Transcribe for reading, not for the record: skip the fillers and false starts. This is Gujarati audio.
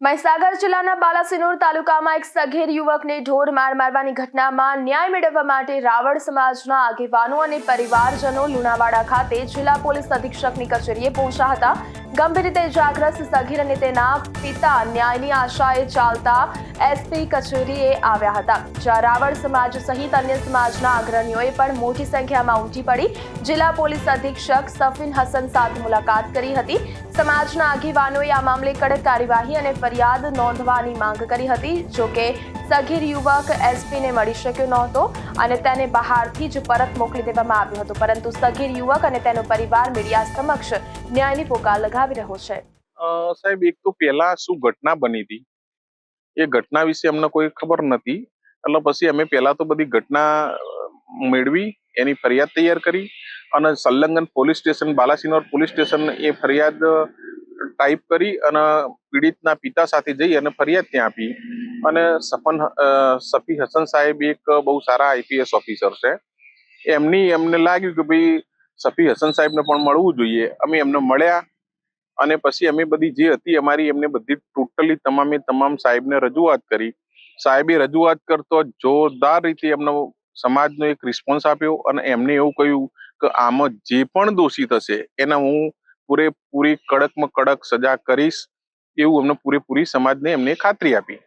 મહીસાગર જિલ્લાના બાલાસિનોર તાલુકામાં એક સગીર યુવકને ઢોર માર મારવાની ઘટનામાં ન્યાય મેળવવા માટે રાવળ સમાજના આગેવાનો અને પરિવારજનો લુણાવાડા ખાતે જિલ્લા પોલીસ અધિક્ષકની કચેરીએ પહોંચ્યા હતા। ગંભીર રીતે ઇજાગ્રસ્ત સગીર અને તેના પિતા ન્યાયની આશાએ ચાલતા એસપી કચેરીએ આવ્યા હતા, જ્યાં રાવળ સમાજ સહિત અન્ય સમાજના અગ્રણીઓએ પણ મોટી સંખ્યામાં ઉમટી પડી જિલ્લા પોલીસ અધિક્ષક સફીન હસન સાથે મુલાકાત કરી હતી। સમાજના આગેવાનોએ આ મામલે કડક કાર્યવાહી અને ફરિયાદ નોંધવાની માંગ કરી હતી। જો કે સગીર યુવક એસપીને મળી શક્યો નહોતો અને તેને બહારથી જ પરત મોકલી દેવામાં આવ્યો હતો, પરંતુ સગીર યુવક અને તેનો પરિવાર મીડિયા સમક્ષ ન્યાયની પોકાર લગાવી રહ્યો છે। સાહેબ, એક તો પહેલા શું ઘટના બની હતી એ ઘટના વિશે અમને કોઈ ખબર નથી, એટલે પછી અમે પહેલા તો બધી ઘટના મેળવી, એની ફરિયાદ તૈયાર કરી અને સંલગ્ન police station Balasinor police station એ ફરિયાદ ટાઈપ કરી અને પીડિતના પિતા સાથે જઈ અને ફરિયાદ ત્યાં આપી। અને સફી હસન સાહેબ એક બહુ સારા આઈપીએસ ઓફિસર છે, એમને લાગ્યું કે ભાઈ સફી હસન સાહેબને પણ મળવું જોઈએ। અમે એમને મળ્યા અને પછી અમે બધી જે હતી અમારી એમને બધી ટોટલી તમામ સાહેબને રજૂઆત કરી। સાહેબે રજૂઆત કરતો જોરદાર રીતે એમનો સમાજનો એક રિસ્પોન્સ આપ્યો અને એમને એવું કહ્યું કે આમાં જે પણ દોષિત હશે એને હું પૂરેપૂરી કડકમાં કડક સજા કરીશ, એવું અમને પૂરેપૂરી સમાજને એમને ખાતરી આપી।